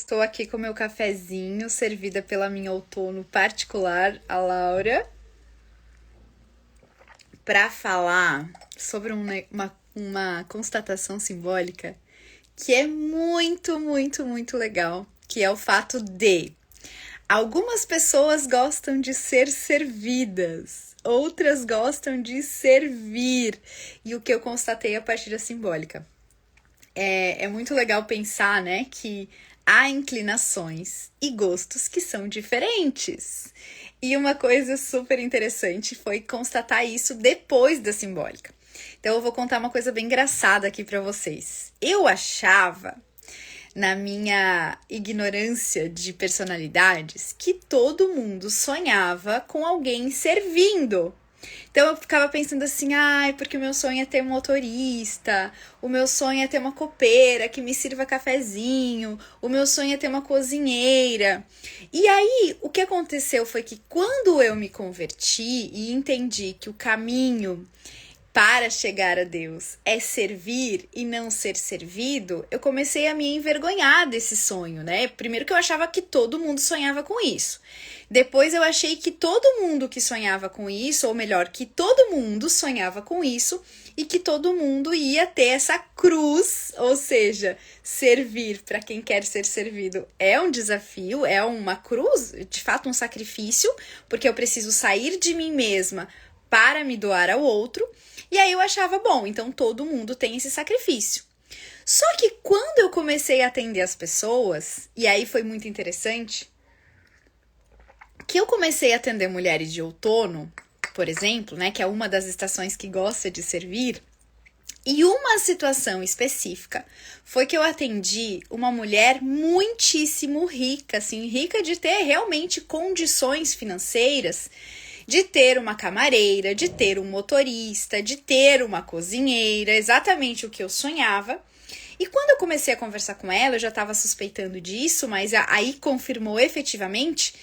Estou aqui com meu cafezinho, servida pela minha outono particular, a Laura, para falar sobre uma constatação simbólica que é muito legal, que é o fato de algumas pessoas gostam de ser servidas, outras gostam de servir, e o que eu constatei a partir da simbólica. É muito legal pensar, né, que há inclinações e gostos que são diferentes. E uma coisa super interessante foi constatar isso depois da simbólica. Então eu vou contar uma coisa bem engraçada aqui para vocês. Eu achava, na minha ignorância de personalidades, que todo mundo sonhava com alguém servindo. Então eu ficava pensando assim, porque o meu sonho é ter um motorista, o meu sonho é ter uma copeira que me sirva cafezinho, o meu sonho é ter uma cozinheira. E aí, o que aconteceu foi que quando eu me converti e entendi que o caminho para chegar a Deus é servir e não ser servido, eu comecei a me envergonhar desse sonho, né? Primeiro que eu achava que todo mundo sonhava com isso. Depois eu achei que todo mundo que sonhava com isso, ou melhor, que todo mundo sonhava com isso e que todo mundo ia ter essa cruz, ou seja, servir para quem quer ser servido é um desafio, é uma cruz, de fato um sacrifício, porque eu preciso sair de mim mesma para me doar ao outro. E aí eu achava, bom, então todo mundo tem esse sacrifício. Só que quando eu comecei a atender as pessoas, e aí foi muito interessante, que eu comecei a atender mulheres de outono, por exemplo, né, que é uma das estações que gosta de servir, e uma situação específica foi que eu atendi uma mulher muitíssimo rica, assim, rica de ter realmente condições financeiras, de ter uma camareira, de ter um motorista, de ter uma cozinheira, exatamente o que eu sonhava. E quando eu comecei a conversar com ela, eu já estava suspeitando disso, mas aí confirmou efetivamente.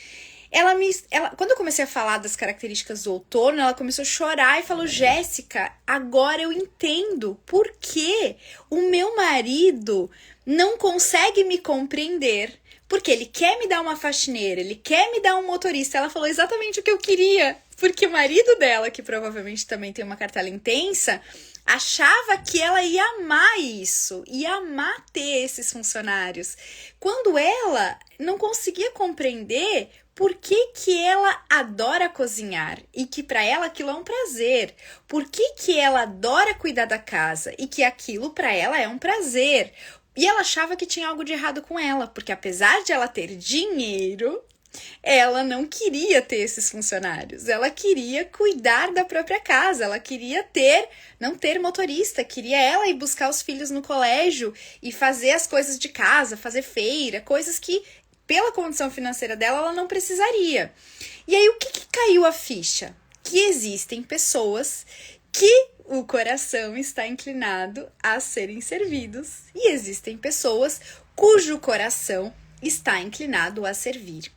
Quando eu comecei a falar das características do outono, ela começou a chorar e falou: Jéssica, agora eu entendo por que o meu marido não consegue me compreender. Porque ele quer me dar uma faxineira, ele quer me dar um motorista. Ela falou exatamente o que eu queria. Porque o marido dela, que provavelmente também tem uma cartela intensa, achava que ela ia amar isso, ia amar ter esses funcionários. Quando ela não conseguia compreender por que ela adora cozinhar e que para ela aquilo é um prazer. Por que ela adora cuidar da casa e que aquilo para ela é um prazer. E ela achava que tinha algo de errado com ela, porque apesar de ela ter dinheiro, ela não queria ter esses funcionários. Ela queria cuidar da própria casa, ela queria não ter motorista, queria ela ir buscar os filhos no colégio e fazer as coisas de casa, fazer feira, coisas que, pela condição financeira dela, ela não precisaria. E aí, o que caiu a ficha? Que existem pessoas que o coração está inclinado a serem servidos e existem pessoas cujo coração está inclinado a servir.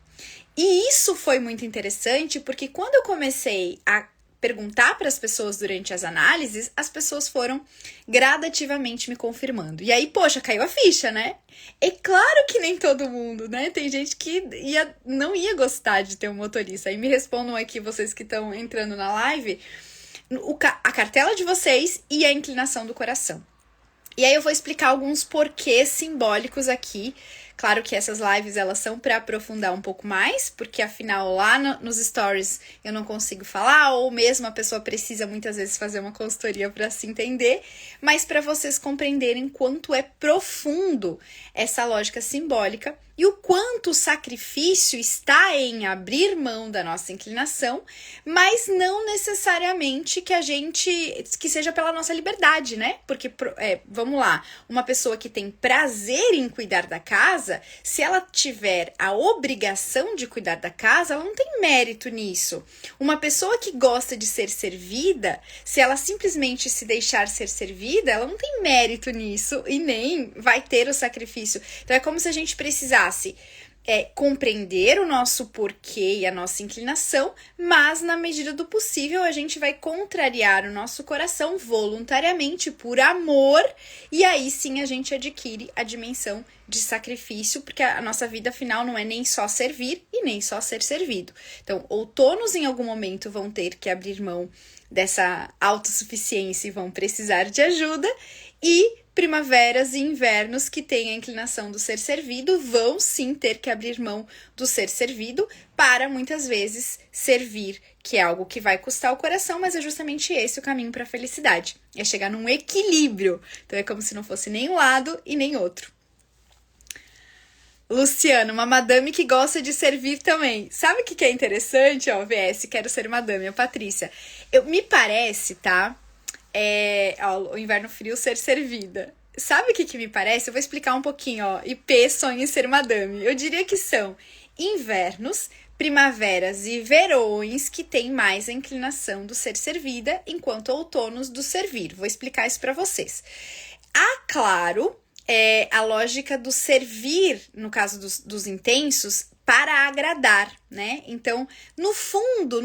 E isso foi muito interessante porque quando eu comecei a perguntar para as pessoas durante as análises, as pessoas foram gradativamente me confirmando. E aí, poxa, caiu a ficha, né? É claro que nem todo mundo, né? Tem gente que não ia gostar de ter um motorista. Aí me respondam aqui, vocês que estão entrando na live, a cartela de vocês e a inclinação do coração. E aí eu vou explicar alguns porquês simbólicos aqui. Claro que essas lives elas são para aprofundar um pouco mais, porque afinal lá nos stories eu não consigo falar, ou mesmo a pessoa precisa muitas vezes fazer uma consultoria para se entender, mas para vocês compreenderem quanto é profundo essa lógica simbólica e o quanto o sacrifício está em abrir mão da nossa inclinação, mas não necessariamente que seja pela nossa liberdade, né? Porque, vamos lá, uma pessoa que tem prazer em cuidar da casa, se ela tiver a obrigação de cuidar da casa, ela não tem mérito nisso. Uma pessoa que gosta de ser servida, se ela simplesmente se deixar ser servida, ela não tem mérito nisso e nem vai ter o sacrifício. Então é como se a gente precisasse compreender o nosso porquê e a nossa inclinação, mas na medida do possível a gente vai contrariar o nosso coração voluntariamente por amor, e aí sim a gente adquire a dimensão de sacrifício, porque a nossa vida afinal não é nem só servir e nem só ser servido. Então, outonos em algum momento vão ter que abrir mão dessa autossuficiência e vão precisar de ajuda, e primaveras e invernos que têm a inclinação do ser servido vão sim ter que abrir mão do ser servido para muitas vezes servir, que é algo que vai custar o coração, mas é justamente esse o caminho para a felicidade. É chegar num equilíbrio. Então é como se não fosse nem um lado e nem outro. Luciano, uma madame que gosta de servir também. Sabe o que é interessante? Ó, VS, quero ser madame, a Patrícia. Me parece, tá? O inverno frio ser servida. Sabe o que me parece? Eu vou explicar um pouquinho, ó. IP sonha em ser madame. Eu diria que são invernos, primaveras e verões que têm mais a inclinação do ser servida, enquanto outonos do servir. Vou explicar isso para vocês. Claro, a lógica do servir, no caso dos intensos, para agradar, né? Então, no fundo,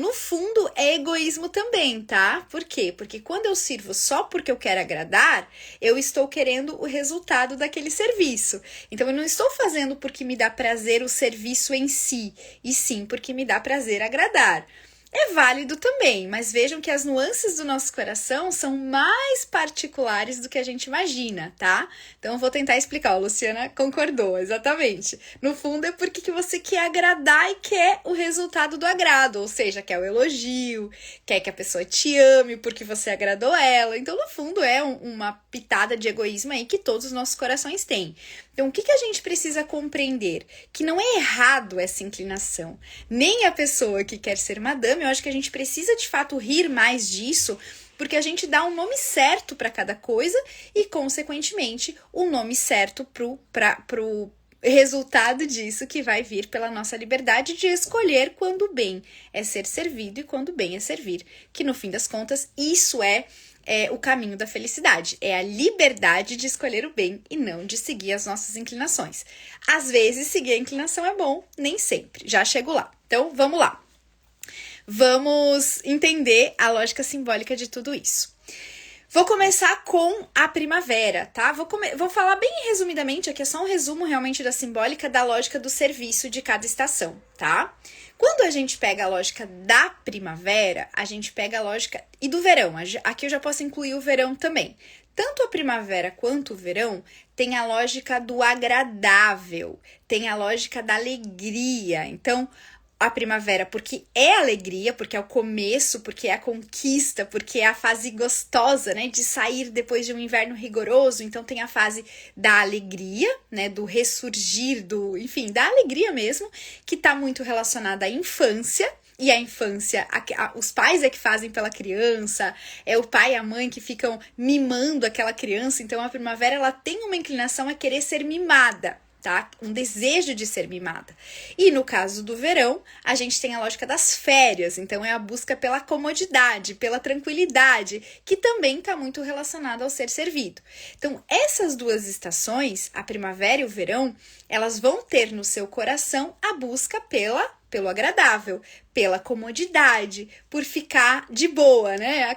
é egoísmo também, tá? Por quê? Porque quando eu sirvo só porque eu quero agradar, eu estou querendo o resultado daquele serviço. Então, eu não estou fazendo porque me dá prazer o serviço em si, e sim porque me dá prazer agradar. É válido também, mas vejam que as nuances do nosso coração são mais particulares do que a gente imagina, tá? Então eu vou tentar explicar, a Luciana concordou, exatamente. No fundo é porque que você quer agradar e quer o resultado do agrado, ou seja, quer o elogio, quer que a pessoa te ame porque você agradou ela. Então no fundo é uma pitada de egoísmo aí que todos os nossos corações têm. Então, o que a gente precisa compreender? Que não é errado essa inclinação. Nem a pessoa que quer ser madame, eu acho que a gente precisa, de fato, rir mais disso, porque a gente dá um nome certo para cada coisa e, consequentemente, o nome certo pro resultado disso que vai vir pela nossa liberdade de escolher quando o bem é ser servido e quando o bem é servir. Que, no fim das contas, isso é o caminho da felicidade, é a liberdade de escolher o bem e não de seguir as nossas inclinações. Às vezes, seguir a inclinação é bom, nem sempre. Já chego lá. Então, vamos lá. Vamos entender a lógica simbólica de tudo isso. Vou começar com a primavera, tá? Vou falar bem resumidamente, aqui é só um resumo realmente da simbólica da lógica do serviço de cada estação, tá? Quando a gente pega a lógica da primavera, a gente pega a lógica e do verão. Aqui eu já posso incluir o verão também. Tanto a primavera quanto o verão tem a lógica do agradável, tem a lógica da alegria. Então, a primavera, porque é alegria, porque é o começo, porque é a conquista, porque é a fase gostosa, né, de sair depois de um inverno rigoroso. Então tem a fase da alegria, né, do ressurgir, enfim, da alegria mesmo, que tá muito relacionada à infância. E a infância, os pais é que fazem pela criança, é o pai e a mãe que ficam mimando aquela criança. Então a primavera, ela tem uma inclinação a querer ser mimada. Tá? Um desejo de ser mimada. E no caso do verão, a gente tem a lógica das férias, então é a busca pela comodidade, pela tranquilidade, que também está muito relacionada ao ser servido. Então, essas duas estações, a primavera e o verão, elas vão ter no seu coração a busca pelo agradável, pela comodidade, por ficar de boa, né?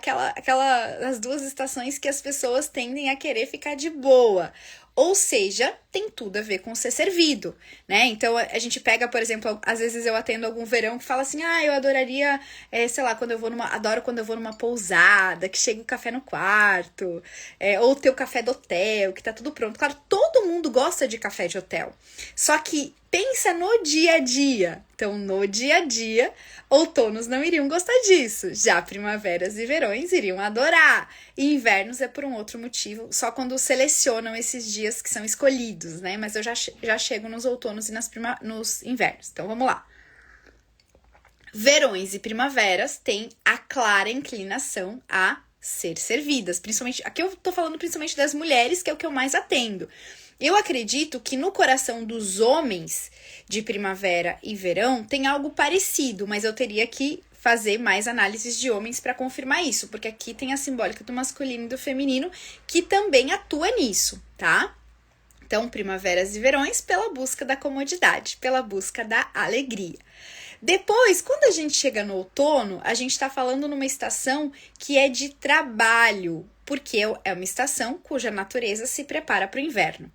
As duas estações que as pessoas tendem a querer ficar de boa. Ou seja, tem tudo a ver com ser servido, né? Então, a gente pega, por exemplo, às vezes eu atendo algum verão que fala assim, eu adoraria, sei lá, adoro quando eu vou numa pousada, que chega o café no quarto, ou ter o café do hotel, que tá tudo pronto. Claro, todo mundo gosta de café de hotel, só que pensa no dia a dia. Então, no dia a dia, outonos não iriam gostar disso. Já primaveras e verões iriam adorar. E invernos é por um outro motivo, só quando selecionam esses dias que são escolhidos, né? Mas eu já chego nos outonos e nos invernos. Então, vamos lá. Verões e primaveras têm a clara inclinação a ser servidas. Principalmente, aqui eu tô falando principalmente das mulheres, que é o que eu mais atendo. Eu acredito que no coração dos homens de primavera e verão tem algo parecido, mas eu teria que fazer mais análises de homens para confirmar isso, porque aqui tem a simbólica do masculino e do feminino que também atua nisso, tá? Então, primaveras e verões pela busca da comodidade, pela busca da alegria. Depois, quando a gente chega no outono, a gente está falando numa estação que é de trabalho, porque é uma estação cuja natureza se prepara para o inverno.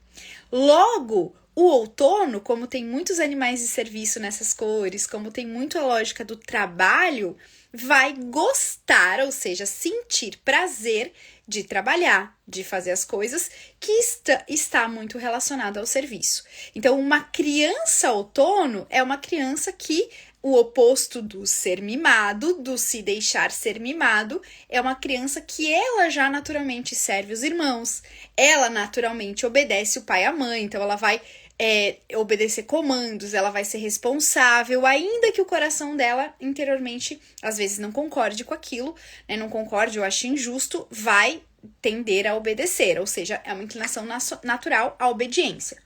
Logo, o outono, como tem muitos animais de serviço nessas cores, como tem muito a lógica do trabalho, vai gostar, ou seja, sentir prazer de trabalhar, de fazer as coisas que está muito relacionado ao serviço. Então, uma criança outono é uma criança que o oposto do ser mimado, do se deixar ser mimado, é uma criança que ela já naturalmente serve os irmãos, ela naturalmente obedece o pai e a mãe, então ela vai obedecer comandos, ela vai ser responsável, ainda que o coração dela interiormente às vezes não concorde com aquilo, né, não concorde ou ache injusto, vai tender a obedecer, ou seja, é uma inclinação natural à obediência.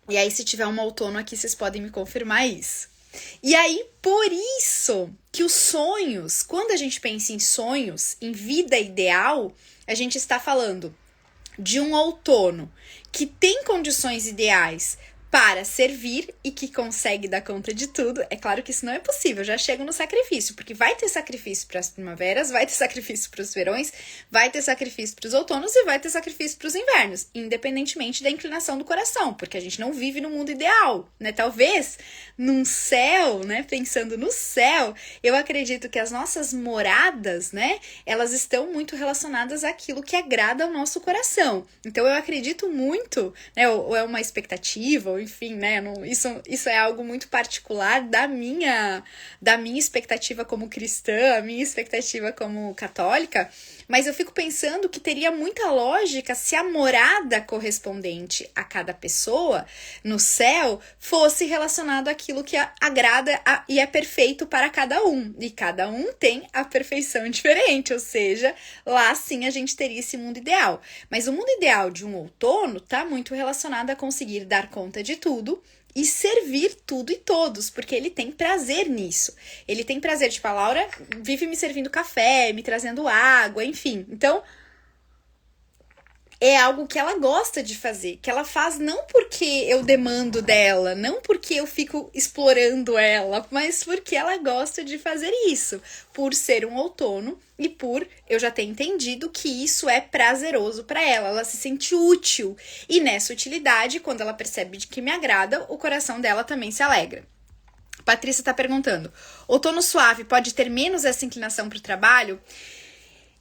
E aí, se tiver um outono aqui, vocês podem me confirmar isso. E aí, por isso que os sonhos, quando a gente pensa em sonhos, em vida ideal, a gente está falando de um outono que tem condições ideais para servir e que consegue dar conta de tudo. É claro que isso não é possível, já chego no sacrifício, porque vai ter sacrifício para as primaveras, vai ter sacrifício para os verões, vai ter sacrifício para os outonos e vai ter sacrifício para os invernos, independentemente da inclinação do coração, porque a gente não vive no mundo ideal, né? Talvez num céu, né? Pensando no céu, eu acredito que as nossas moradas, né? Elas estão muito relacionadas àquilo que agrada ao nosso coração. Então eu acredito muito, né? Ou é uma expectativa, ou enfim, né? Isso é algo muito particular da minha expectativa como cristã, a minha expectativa como católica, mas eu fico pensando que teria muita lógica se a morada correspondente a cada pessoa no céu fosse relacionado àquilo que agrada e é perfeito para cada um. E cada um tem a perfeição diferente, ou seja, lá sim a gente teria esse mundo ideal. Mas o mundo ideal de um outono está muito relacionado a conseguir dar conta de tudo e servir tudo e todos, porque ele tem prazer nisso. Ele tem prazer, tipo, a Laura vive me servindo café, me trazendo água, enfim. Então, é algo que ela gosta de fazer, que ela faz não porque eu demando dela, não porque eu fico explorando ela, mas porque ela gosta de fazer isso, por ser um outono e por eu já ter entendido que isso é prazeroso para ela se sente útil. E nessa utilidade, quando ela percebe que me agrada, o coração dela também se alegra. Patrícia tá perguntando, outono suave pode ter menos essa inclinação para o trabalho?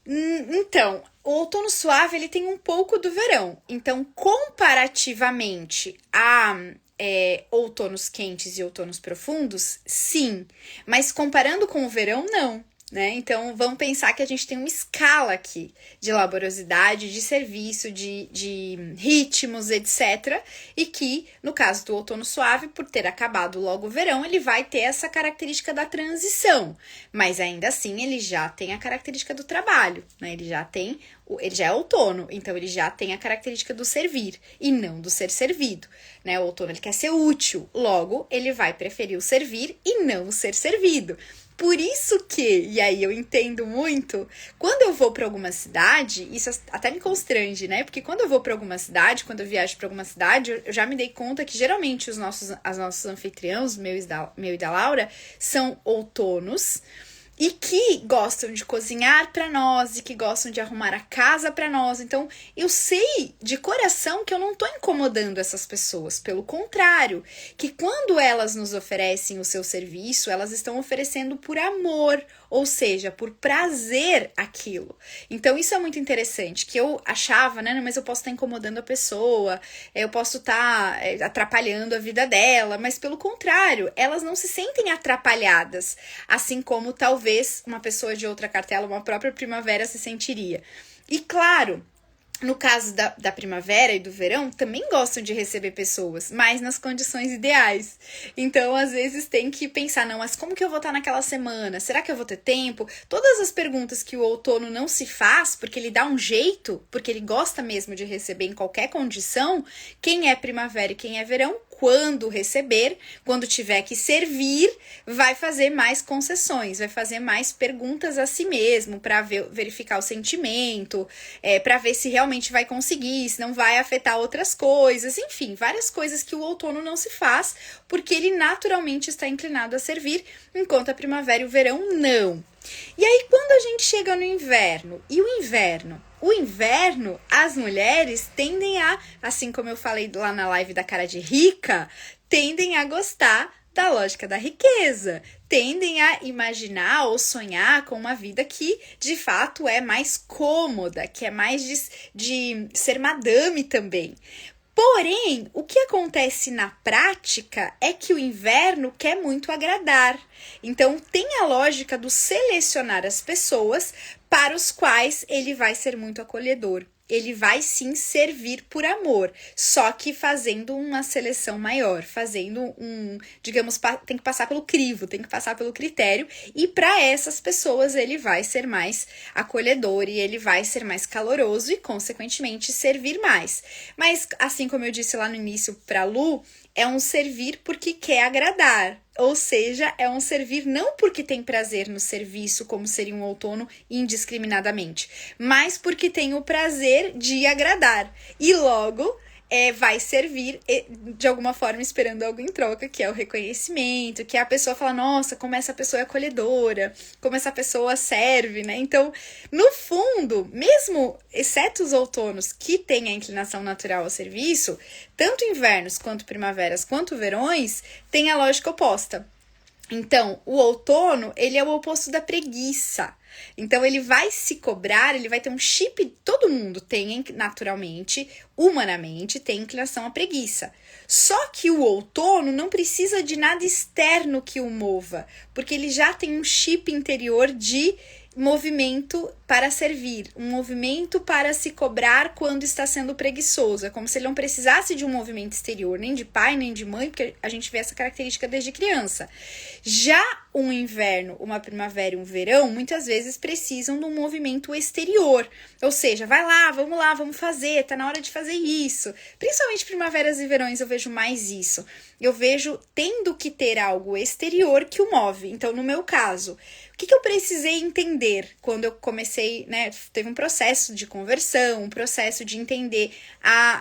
Então, o outono suave ele tem um pouco do verão. Então, comparativamente a outonos quentes e outonos profundos, sim. Mas comparando com o verão, não. Né? Então, vamos pensar que a gente tem uma escala aqui de laborosidade, de serviço, de ritmos, etc. E que, no caso do outono suave, por ter acabado logo o verão, ele vai ter essa característica da transição. Mas, ainda assim, ele já tem a característica do trabalho, né? Ele já é outono, então ele já tem a característica do servir e não do ser servido, né? O outono ele quer ser útil, logo ele vai preferir o servir e não o ser servido. Por isso que, e aí eu entendo muito, quando eu vou para alguma cidade, isso até me constrange, né? Porque quando eu vou para alguma cidade, quando eu viajo para alguma cidade, eu já me dei conta que geralmente os nossos anfitriãos, meu e da Laura, são outonos, e que gostam de cozinhar para nós e que gostam de arrumar a casa para nós. Então, eu sei de coração que eu não tô incomodando essas pessoas. Pelo contrário, que quando elas nos oferecem o seu serviço, elas estão oferecendo por amor, ou seja, por prazer aquilo. Então, isso é muito interessante, que eu achava, né, mas eu posso estar incomodando a pessoa, eu posso estar atrapalhando a vida dela, mas pelo contrário, elas não se sentem atrapalhadas, assim como talvez uma pessoa de outra cartela, uma própria primavera se sentiria. E claro, no caso da primavera e do verão, também gostam de receber pessoas, mas nas condições ideais. Então, às vezes, tem que pensar, não, mas como que eu vou estar naquela semana? Será que eu vou ter tempo? Todas as perguntas que o outono não se faz, porque ele dá um jeito, porque ele gosta mesmo de receber em qualquer condição, quem é primavera e quem é verão, quando receber, quando tiver que servir, vai fazer mais concessões, vai fazer mais perguntas a si mesmo para verificar o sentimento, para ver se realmente vai conseguir, se não vai afetar outras coisas, enfim, várias coisas que o outono não se faz, porque ele naturalmente está inclinado a servir, enquanto a primavera e o verão não. E aí, quando a gente chega no inverno, e o inverno, as mulheres tendem a, assim como eu falei lá na live da cara de rica, tendem a gostar da lógica da riqueza, tendem a imaginar ou sonhar com uma vida que, de fato, é mais cômoda, que é mais de ser madame também. Porém, o que acontece na prática é que o inverno quer muito agradar. Então, tem a lógica do selecionar as pessoas para os quais ele vai ser muito acolhedor. Ele vai sim servir por amor, só que fazendo uma seleção maior, fazendo digamos, tem que passar pelo crivo, tem que passar pelo critério, e para essas pessoas ele vai ser mais acolhedor e ele vai ser mais caloroso e, consequentemente, servir mais. Mas, assim como eu disse lá no início para Lu, é um servir porque quer agradar. Ou seja, é um servir não porque tem prazer no serviço, como seria um outono indiscriminadamente, mas porque tem o prazer de agradar. E logo vai servir de alguma forma esperando algo em troca, que é o reconhecimento, que é a pessoa fala, nossa, como essa pessoa é acolhedora, como essa pessoa serve, né? Então, no fundo, mesmo exceto os outonos que têm a inclinação natural ao serviço, tanto invernos quanto primaveras quanto verões têm a lógica oposta. Então, o outono, ele é o oposto da preguiça. Então, ele vai se cobrar, ele vai ter um chip, todo mundo tem naturalmente, humanamente, tem inclinação à preguiça. Só que o outono não precisa de nada externo que o mova, porque ele já tem um chip interior de movimento para servir, um movimento para se cobrar quando está sendo preguiçoso. É como se ele não precisasse de um movimento exterior, nem de pai, nem de mãe, porque a gente vê essa característica desde criança. Já um inverno, uma primavera e um verão, muitas vezes precisam de um movimento exterior. Ou seja, vai lá, vamos fazer, tá na hora de fazer isso. Principalmente primaveras e verões eu vejo mais isso. Eu vejo tendo que ter algo exterior que o move. Então, no meu caso, o que eu precisei entender quando eu comecei, né? Teve um processo de conversão, um processo de entender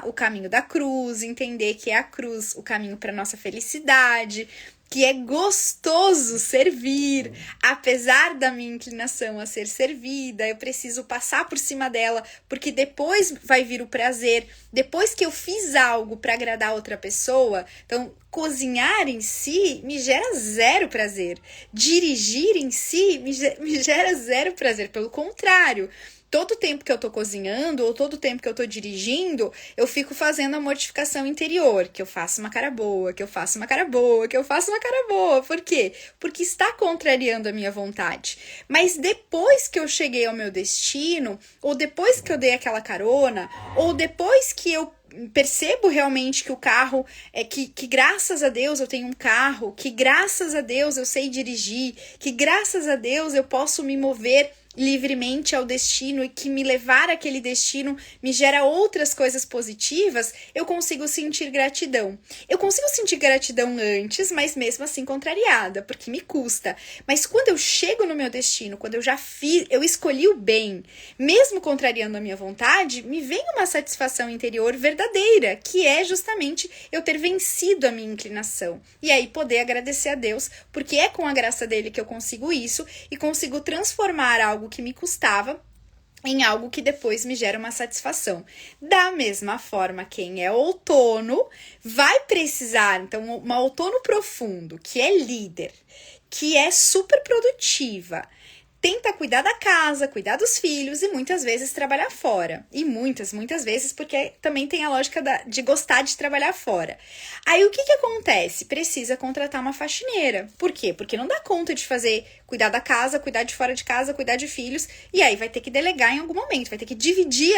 o caminho da cruz, entender que é a cruz o caminho para nossa felicidade, que é gostoso servir, apesar da minha inclinação a ser servida, eu preciso passar por cima dela, porque depois vai vir o prazer, depois que eu fiz algo para agradar outra pessoa. Então, cozinhar em si me gera zero prazer, dirigir em si me gera zero prazer, pelo contrário. Todo tempo que eu tô cozinhando ou todo tempo que eu tô dirigindo, eu fico fazendo a mortificação interior, que eu faço uma cara boa, que eu faço uma cara boa, que eu faço uma cara boa. Por quê? Porque está contrariando a minha vontade. Mas depois que eu cheguei ao meu destino, ou depois que eu dei aquela carona, ou depois que eu percebo realmente que o carro que graças a Deus eu tenho um carro, que graças a Deus eu sei dirigir, que graças a Deus eu posso me mover livremente ao destino e que me levar àquele destino me gera outras coisas positivas, eu consigo sentir gratidão. Eu consigo sentir gratidão antes, mas mesmo assim contrariada, porque me custa. Mas quando eu chego no meu destino, quando eu já fiz, eu escolhi o bem, mesmo contrariando a minha vontade, me vem uma satisfação interior verdadeira, que é justamente eu ter vencido a minha inclinação. E aí poder agradecer a Deus, porque é com a graça dele que eu consigo isso e consigo transformar algo que me custava em algo que depois me gera uma satisfação. Da mesma forma, quem é outono vai precisar, então, uma outono profundo, que é líder, que é super produtiva, tenta cuidar da casa, cuidar dos filhos e muitas vezes trabalhar fora. E muitas vezes, porque também tem a lógica de gostar de trabalhar fora. Aí o que acontece? Precisa contratar uma faxineira. Por quê? Porque não dá conta de cuidar da casa, cuidar de fora de casa, cuidar de filhos, e aí vai ter que delegar em algum momento, vai ter que dividir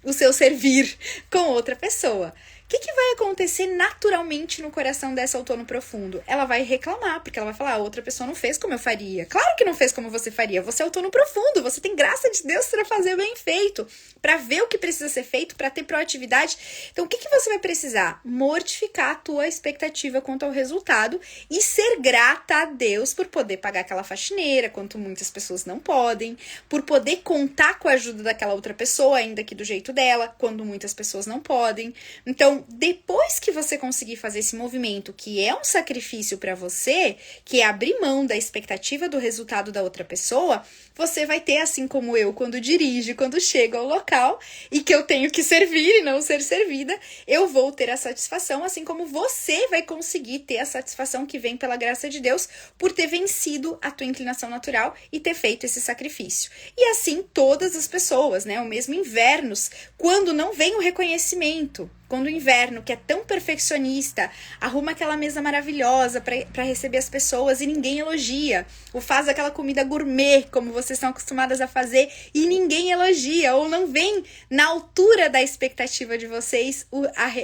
o seu servir com outra pessoa. que vai acontecer naturalmente no coração dessa outono profundo? Ela vai reclamar, porque ela vai falar, a outra pessoa não fez como eu faria. Claro que não fez como você faria, você é outono profundo, você tem graça de Deus para fazer bem feito, para ver o que precisa ser feito, para ter proatividade. Então, o que você vai precisar? Mortificar a tua expectativa quanto ao resultado e ser grata a Deus por poder pagar aquela faxineira, quanto muitas pessoas não podem, por poder contar com a ajuda daquela outra pessoa, ainda que do jeito dela, quando muitas pessoas não podem. Então, depois que você conseguir fazer esse movimento, que é um sacrifício para você, que é abrir mão da expectativa do resultado da outra pessoa, você vai ter, assim como eu, quando dirijo, quando chego ao local e que eu tenho que servir e não ser servida, eu vou ter a satisfação, assim como você vai conseguir ter a satisfação que vem pela graça de Deus por ter vencido a tua inclinação natural e ter feito esse sacrifício. E assim todas as pessoas, né? O mesmo invernos, quando não vem o reconhecimento, quando o inverno, que é tão perfeccionista, arruma aquela mesa maravilhosa para receber as pessoas e ninguém elogia, ou faz aquela comida gourmet, como vocês estão acostumadas a fazer, e ninguém elogia, ou não vem na altura da expectativa de vocês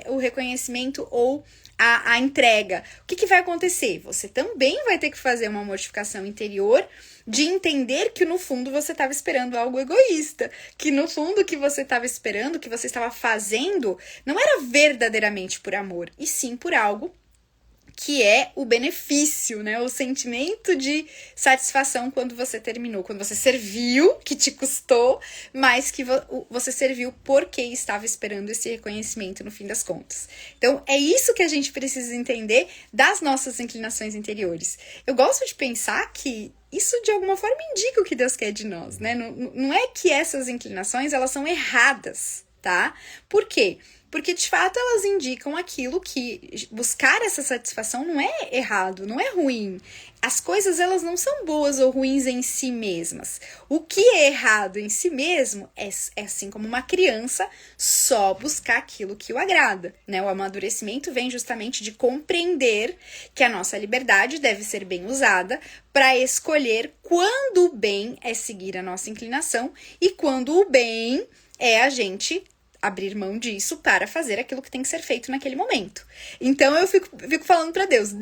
o reconhecimento ou a entrega. O que vai acontecer? Você também vai ter que fazer uma mortificação interior de entender que no fundo você estava esperando algo egoísta, que no fundo o que você estava esperando, o que você estava fazendo, não era verdadeiramente por amor, e sim por algo que é o benefício, né? O sentimento de satisfação quando você terminou, quando você serviu, que te custou, mas que você serviu porque estava esperando esse reconhecimento no fim das contas. Então, é isso que a gente precisa entender das nossas inclinações interiores. Eu gosto de pensar que isso, de alguma forma, indica o que Deus quer de nós, né? Não é que essas inclinações, elas são erradas, tá? Por quê? Porque, de fato, elas indicam aquilo que buscar essa satisfação não é errado, não é ruim. As coisas, elas não são boas ou ruins em si mesmas. O que é errado em si mesmo é assim como uma criança só buscar aquilo que o agrada, né? O amadurecimento vem justamente de compreender que a nossa liberdade deve ser bem usada para escolher quando o bem é seguir a nossa inclinação e quando o bem é a gente abrir mão disso para fazer aquilo que tem que ser feito naquele momento. Então eu fico falando para Deus,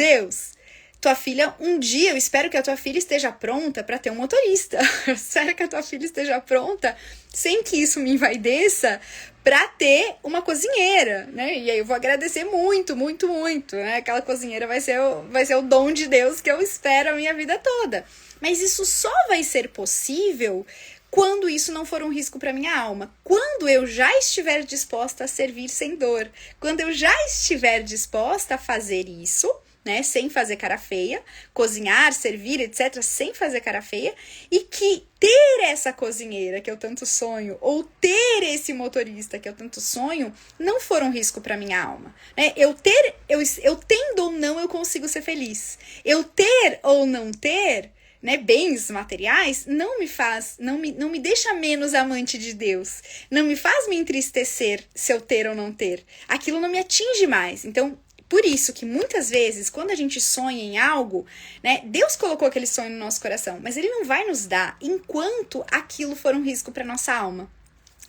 tua filha, um dia eu espero que a tua filha esteja pronta para ter um motorista. Eu espero que a tua filha esteja pronta, sem que isso me envaideça, para ter uma cozinheira, né? E aí eu vou agradecer muito, muito, muito, né? Aquela cozinheira vai ser o dom de Deus que eu espero a minha vida toda. Mas isso só vai ser possível quando isso não for um risco para minha alma, quando eu já estiver disposta a servir sem dor, quando eu já estiver disposta a fazer isso, né, sem fazer cara feia, cozinhar, servir, etc, sem fazer cara feia, e que ter essa cozinheira que eu tanto sonho, ou ter esse motorista que eu tanto sonho, não for um risco para minha alma, né? Eu tendo ou não, eu consigo ser feliz. Eu ter ou não ter, né, bens materiais, não me deixa menos amante de Deus, não me faz me entristecer se eu ter ou não ter. Aquilo não me atinge mais. Então, por isso que muitas vezes, quando a gente sonha em algo, né, Deus colocou aquele sonho no nosso coração, mas Ele não vai nos dar enquanto aquilo for um risco para nossa alma.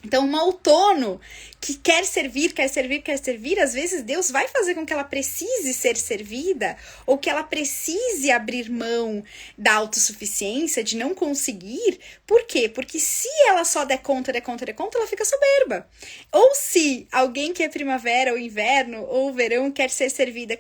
Então, uma outono que quer servir, às vezes Deus vai fazer com que ela precise ser servida ou que ela precise abrir mão da autossuficiência, de não conseguir. Por quê? Porque se ela só der conta, ela fica soberba. Ou se alguém que é primavera ou inverno ou verão quer ser servida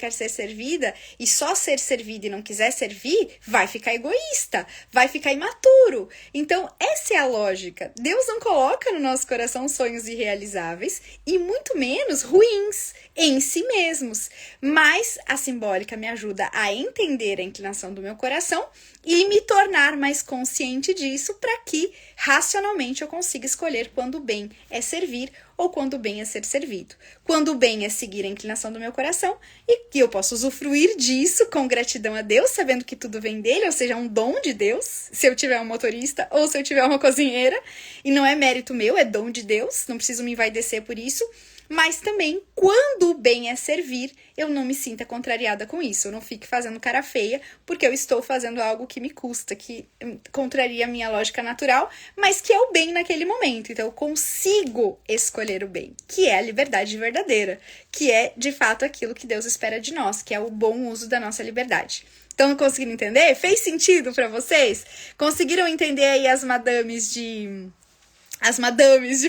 e só ser servida e não quiser servir, vai ficar egoísta, vai ficar imaturo. Então, essa é a lógica. Deus não coloca no nosso coração sonhos irrealizáveis e muito menos ruins em si mesmos, mas a simbólica me ajuda a entender a inclinação do meu coração e me tornar mais consciente disso para que racionalmente eu consiga escolher quando o bem é servir ou quando o bem é ser servido. Quando o bem é seguir a inclinação do meu coração e que eu posso usufruir disso com gratidão a Deus, sabendo que tudo vem dele, ou seja, um dom de Deus, se eu tiver um motorista ou se eu tiver uma cozinheira, e não é mérito meu, é dom de Deus, não preciso me envaidecer por isso, mas também, quando o bem é servir, eu não me sinta contrariada com isso. Eu não fique fazendo cara feia, porque eu estou fazendo algo que me custa, que contraria a minha lógica natural, mas que é o bem naquele momento. Então, eu consigo escolher o bem, que é a liberdade verdadeira, que é, de fato, aquilo que Deus espera de nós, que é o bom uso da nossa liberdade. Estão conseguindo entender? Fez sentido para vocês? Conseguiram entender aí as madames de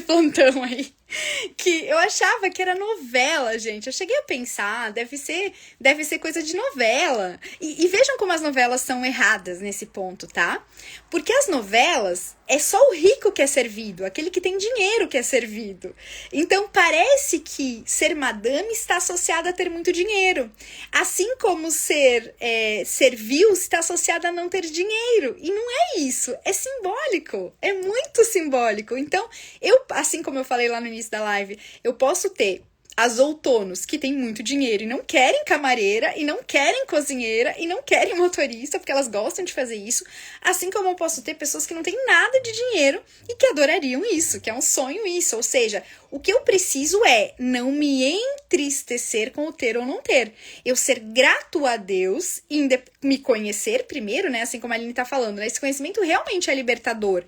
plantão aí? Que eu achava que era novela, gente. Eu cheguei a pensar, deve ser coisa de novela. E vejam como as novelas são erradas nesse ponto, tá? Porque as novelas é só o rico que é servido, aquele que tem dinheiro que é servido. Então parece que ser madame está associado a ter muito dinheiro. Assim como ser servil está associado a não ter dinheiro. E não é isso, é simbólico, é muito simbólico. Então, assim como eu falei lá no início da live, eu posso ter as outonos que têm muito dinheiro e não querem camareira, e não querem cozinheira, e não querem motorista, porque elas gostam de fazer isso, assim como eu posso ter pessoas que não têm nada de dinheiro e que adorariam isso, que é um sonho isso. Ou seja, o que eu preciso é não me entristecer com o ter ou não ter. Eu ser grato a Deus e me conhecer primeiro, né? Assim como a Aline tá falando, né? Esse conhecimento realmente é libertador,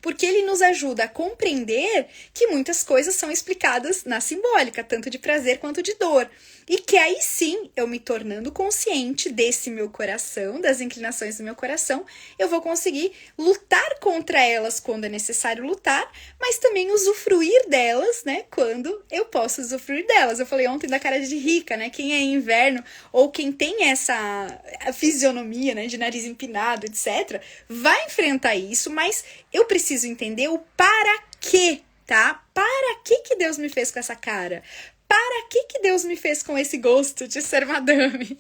porque ele nos ajuda a compreender que muitas coisas são explicadas na simbólica, tanto de prazer quanto de dor. E que aí sim, eu me tornando consciente desse meu coração, das inclinações do meu coração, eu vou conseguir lutar contra elas quando é necessário lutar, mas também usufruir delas, né, quando eu posso usufruir delas. Eu falei ontem da cara de rica, né, quem é inverno ou quem tem essa fisionomia, né, de nariz empinado, etc., vai enfrentar isso, mas eu preciso entender o para quê, tá? Para que Deus me fez com essa cara? Para que Deus me fez com esse gosto de ser madame?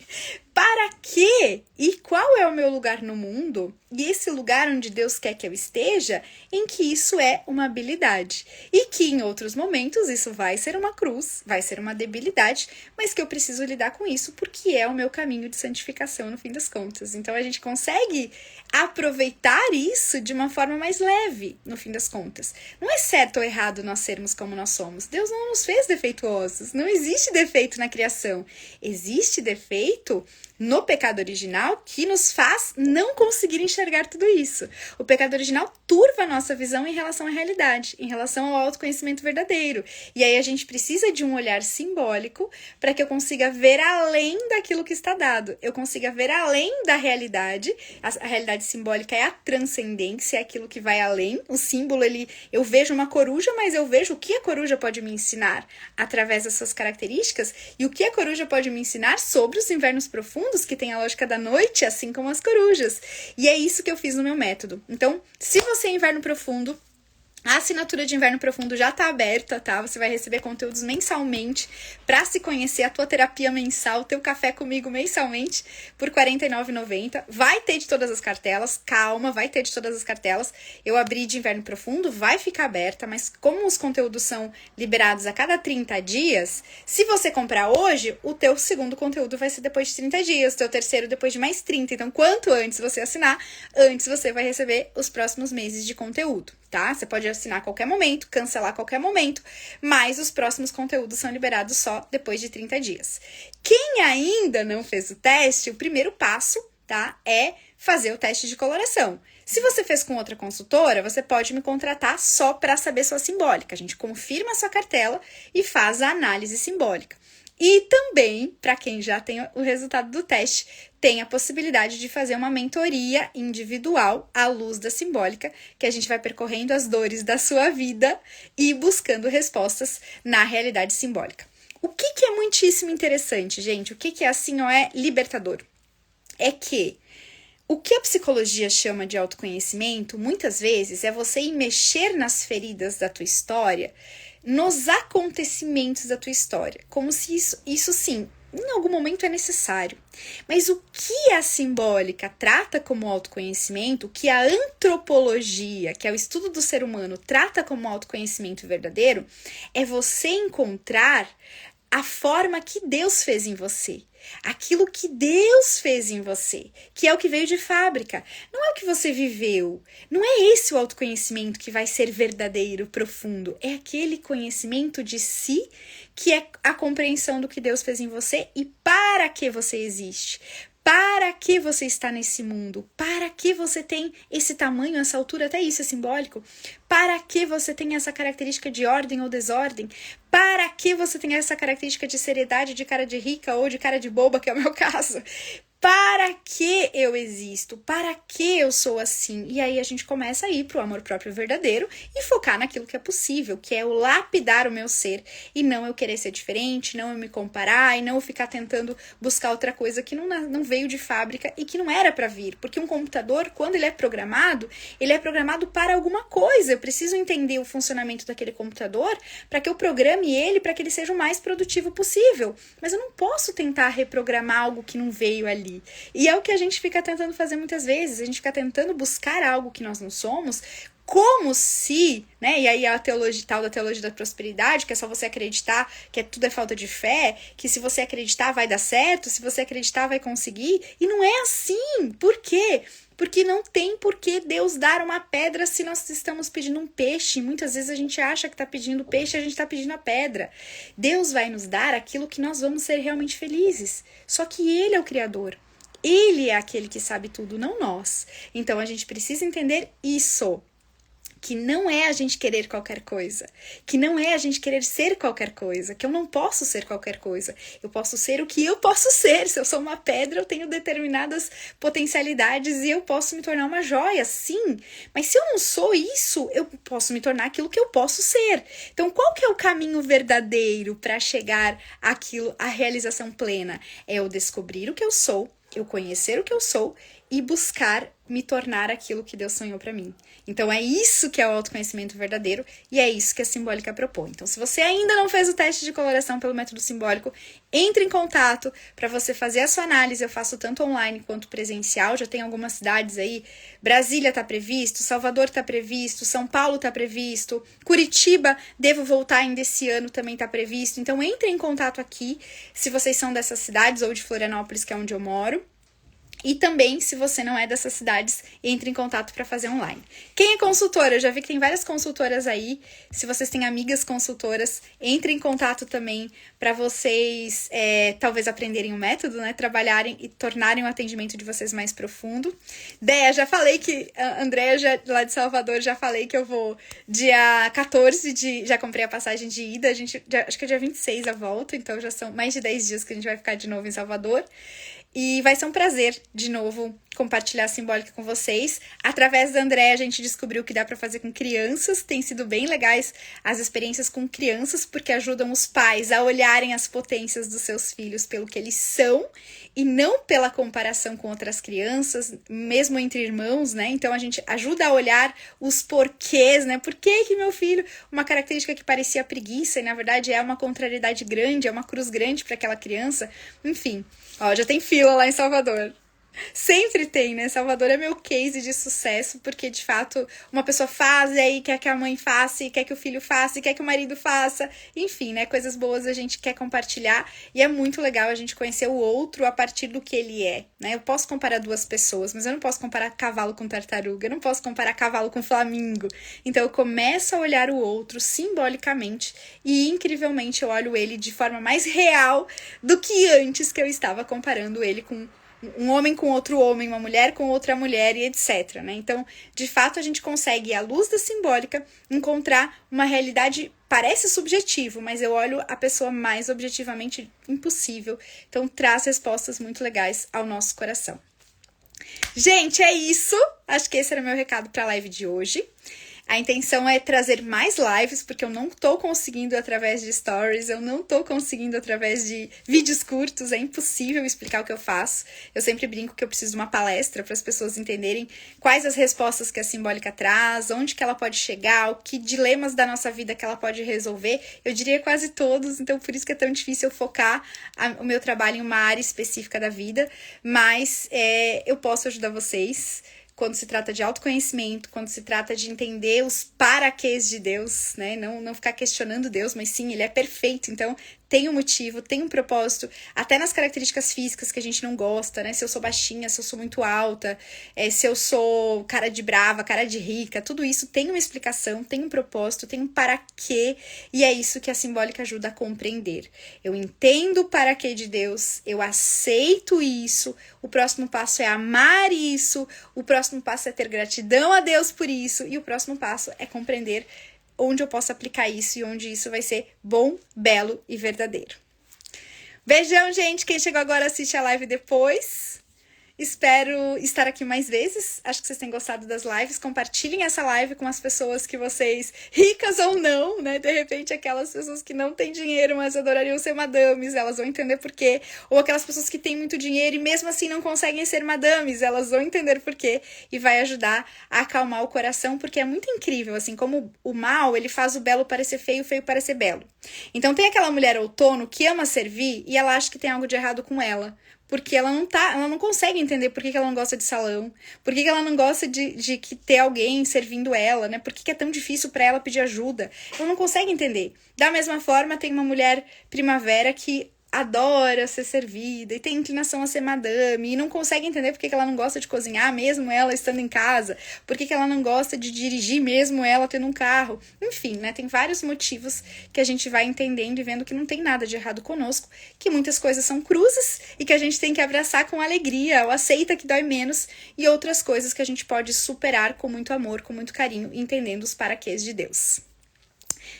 Para quê? E qual é o meu lugar no mundo? E esse lugar onde Deus quer que eu esteja, em que isso é uma habilidade. E que em outros momentos isso vai ser uma cruz, vai ser uma debilidade, mas que eu preciso lidar com isso porque é o meu caminho de santificação no fim das contas. Então a gente consegue aproveitar isso de uma forma mais leve, no fim das contas. Não é certo ou errado nós sermos como nós somos. Deus não nos fez defeituosos. Não existe defeito na criação. Existe defeito no pecado original que nos faz não conseguir enxergar tudo isso. O pecado original turva a nossa visão em relação à realidade, em relação ao autoconhecimento verdadeiro. E aí a gente precisa de um olhar simbólico para que eu consiga ver além daquilo que está dado. Eu consiga ver além da realidade. A realidade simbólica é a transcendência, é aquilo que vai além. O símbolo, eu vejo uma coruja, mas eu vejo o que a coruja pode me ensinar através das suas características e o que a coruja pode me ensinar sobre os invernos profundos, que tem a lógica da noite, assim como as corujas. E é isso que eu fiz no meu método. Então, se você é inverno profundo, a assinatura de Inverno Profundo já tá aberta, tá? Você vai receber conteúdos mensalmente para se conhecer, a tua terapia mensal, o teu café comigo mensalmente por R$ 49,90. Vai ter de todas as cartelas, calma, vai ter de todas as cartelas. Eu abri de Inverno Profundo, vai ficar aberta, mas como os conteúdos são liberados a cada 30 dias, se você comprar hoje, o teu segundo conteúdo vai ser depois de 30 dias, o teu terceiro depois de mais 30. Então, quanto antes você assinar, antes você vai receber os próximos meses de conteúdo, tá? Você pode assinar a qualquer momento, cancelar a qualquer momento, mas os próximos conteúdos são liberados só depois de 30 dias. Quem ainda não fez o teste, o primeiro passo, tá, é fazer o teste de coloração. Se você fez com outra consultora, você pode me contratar só para saber sua simbólica. A gente confirma a sua cartela e faz a análise simbólica. E também, para quem já tem o resultado do teste, tem a possibilidade de fazer uma mentoria individual à luz da simbólica, que a gente vai percorrendo as dores da sua vida e buscando respostas na realidade simbólica. O que é muitíssimo interessante, gente? O que é assim, ó, é libertador? É que o que a psicologia chama de autoconhecimento, muitas vezes, é você ir mexer nas feridas da tua história, nos acontecimentos da tua história, como se isso sim, em algum momento é necessário. Mas o que a simbólica trata como autoconhecimento, o que a antropologia, que é o estudo do ser humano, trata como autoconhecimento verdadeiro, é você encontrar a forma que Deus fez em você. Aquilo que Deus fez em você, que é o que veio de fábrica. Não é o que você viveu. Não é esse o autoconhecimento que vai ser verdadeiro, profundo. É aquele conhecimento de si, que é a compreensão do que Deus fez em você e para que você existe. Para que você está nesse mundo? Para que você tem esse tamanho, essa altura? Até isso é simbólico. Para que você tem essa característica de ordem ou desordem? Para que você tem essa característica de seriedade, de cara de rica ou de cara de boba, que é o meu caso? Para que eu existo? Para que eu sou assim? E aí a gente começa a ir pro amor próprio verdadeiro e focar naquilo que é possível, que é o lapidar o meu ser e não eu querer ser diferente, não eu me comparar e não eu ficar tentando buscar outra coisa que não veio de fábrica e que não era para vir. Porque um computador, quando ele é programado para alguma coisa. Eu preciso entender o funcionamento daquele computador para que eu programe ele para que ele seja o mais produtivo possível. Mas eu não posso tentar reprogramar algo que não veio ali. E é o que a gente fica tentando fazer muitas vezes. A gente fica tentando buscar algo que nós não somos, como se, né? E aí a teologia, tal da teologia da prosperidade, que é só você acreditar que tudo é falta de fé, que se você acreditar vai dar certo, se você acreditar vai conseguir. E não é assim. Por quê? Porque não tem por que Deus dar uma pedra se nós estamos pedindo um peixe. Muitas vezes a gente acha que está pedindo peixe e a gente está pedindo a pedra. Deus vai nos dar aquilo que nós vamos ser realmente felizes. Só que Ele é o Criador. Ele é aquele que sabe tudo, não nós. Então a gente precisa entender isso. Que não é a gente querer qualquer coisa, que não é a gente querer ser qualquer coisa, que eu não posso ser qualquer coisa, eu posso ser o que eu posso ser. Se eu sou uma pedra, eu tenho determinadas potencialidades e eu posso me tornar uma joia, sim, mas se eu não sou isso, eu posso me tornar aquilo que eu posso ser. Então, qual que é o caminho verdadeiro para chegar àquilo, à realização plena? É eu descobrir o que eu sou, eu conhecer o que eu sou e buscar me tornar aquilo que Deus sonhou para mim. Então é isso que é o autoconhecimento verdadeiro e é isso que a Simbólica propõe. Então se você ainda não fez o teste de coloração pelo método simbólico, entre em contato para você fazer a sua análise. Eu faço tanto online quanto presencial, já tem algumas cidades aí. Brasília tá previsto, Salvador tá previsto, São Paulo tá previsto, Curitiba, devo voltar ainda esse ano, também tá previsto. Então entre em contato aqui, se vocês são dessas cidades ou de Florianópolis, que é onde eu moro. E também, se você não é dessas cidades, entre em contato para fazer online. Quem é consultora? Eu já vi que tem várias consultoras aí. Se vocês têm amigas consultoras, entre em contato também para vocês talvez aprenderem o método, né? Trabalharem e tornarem o atendimento de vocês mais profundo. Déia, já falei que... A Andréia, lá de Salvador, já falei que eu vou dia 14 já comprei a passagem de ida. Acho que é dia 26 a volta, então já são mais de 10 dias que a gente vai ficar de novo em Salvador. E vai ser um prazer, de novo, compartilhar a Simbólica com vocês. Através da Andréia, a gente descobriu que dá para fazer com crianças. Tem sido bem legais as experiências com crianças, porque ajudam os pais a olharem as potências dos seus filhos pelo que eles são e não pela comparação com outras crianças, mesmo entre irmãos, né? Então, a gente ajuda a olhar os porquês, né? Por que meu filho, uma característica que parecia preguiça e, na verdade, é uma contrariedade grande, é uma cruz grande para aquela criança. Enfim, ó, já tem fila lá em Salvador. Sempre tem, né? Salvador é meu case de sucesso, porque de fato uma pessoa faz e aí quer que a mãe faça, e quer que o filho faça, e quer que o marido faça, enfim, né? Coisas boas a gente quer compartilhar e é muito legal a gente conhecer o outro a partir do que ele é, né? Eu posso comparar duas pessoas, mas eu não posso comparar cavalo com tartaruga, eu não posso comparar cavalo com flamingo. Então eu começo a olhar o outro simbolicamente e incrivelmente eu olho ele de forma mais real do que antes, que eu estava comparando ele com um homem com outro homem, uma mulher com outra mulher e etc, né? Então, de fato, a gente consegue, à luz da simbólica, encontrar uma realidade, parece subjetivo, mas eu olho a pessoa mais objetivamente impossível. Então, traz respostas muito legais ao nosso coração. Gente, é isso. Acho que esse era o meu recado para a live de hoje. A intenção é trazer mais lives, porque eu não tô conseguindo através de stories, eu não tô conseguindo através de vídeos curtos, é impossível explicar o que eu faço. Eu sempre brinco que eu preciso de uma palestra para as pessoas entenderem quais as respostas que a simbólica traz, onde que ela pode chegar, o que dilemas da nossa vida que ela pode resolver. Eu diria quase todos, então por isso que é tão difícil eu focar o meu trabalho em uma área específica da vida, mas eu posso ajudar vocês quando se trata de autoconhecimento, quando se trata de entender os paraquês de Deus, né? Não ficar questionando Deus, mas sim, ele é perfeito. Então, tem um motivo, tem um propósito, até nas características físicas que a gente não gosta, né? Se eu sou baixinha, se eu sou muito alta, se eu sou cara de brava, cara de rica, tudo isso tem uma explicação, tem um propósito, tem um para quê, e é isso que a simbólica ajuda a compreender. Eu entendo o para quê de Deus, eu aceito isso, o próximo passo é amar isso, o próximo passo é ter gratidão a Deus por isso, e o próximo passo é compreender onde eu posso aplicar isso e onde isso vai ser bom, belo e verdadeiro. Beijão, gente! Quem chegou agora assiste a live depois. Espero estar aqui mais vezes. Acho que vocês têm gostado das lives. Compartilhem essa live com as pessoas que vocês, ricas ou não, né? De repente, aquelas pessoas que não têm dinheiro, mas adorariam ser madames, elas vão entender por quê. Ou aquelas pessoas que têm muito dinheiro e mesmo assim não conseguem ser madames, elas vão entender por quê. E vai ajudar a acalmar o coração, porque é muito incrível, assim, como o mal, ele faz o belo parecer feio, o feio parecer belo. Então, tem aquela mulher outono que ama servir e ela acha que tem algo de errado com ela. Porque ela não consegue entender por que ela não gosta de salão, por que ela não gosta de que ter alguém servindo ela, né? Por que é tão difícil para ela pedir ajuda? Ela não consegue entender. Da mesma forma, tem uma mulher primavera que adora ser servida e tem inclinação a ser madame e não consegue entender por que ela não gosta de cozinhar, mesmo ela estando em casa, por que ela não gosta de dirigir, mesmo ela tendo um carro. Enfim, né? Tem vários motivos que a gente vai entendendo e vendo que não tem nada de errado conosco, que muitas coisas são cruzes e que a gente tem que abraçar com alegria, ou aceita que dói menos, e outras coisas que a gente pode superar com muito amor, com muito carinho, entendendo os paraquês de Deus.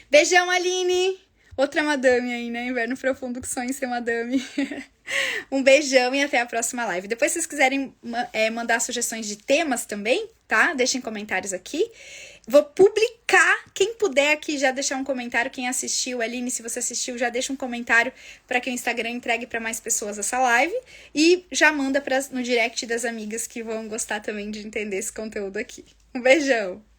Beijão, Aline! Outra madame aí, né? Inverno profundo que sonha em ser madame. Um beijão e até a próxima live. Depois, se vocês quiserem mandar sugestões de temas também, tá? Deixem comentários aqui. Vou publicar. Quem puder aqui já deixar um comentário. Quem assistiu, Aline, se você assistiu, já deixa um comentário para que o Instagram entregue para mais pessoas essa live. E já manda no direct das amigas que vão gostar também de entender esse conteúdo aqui. Um beijão!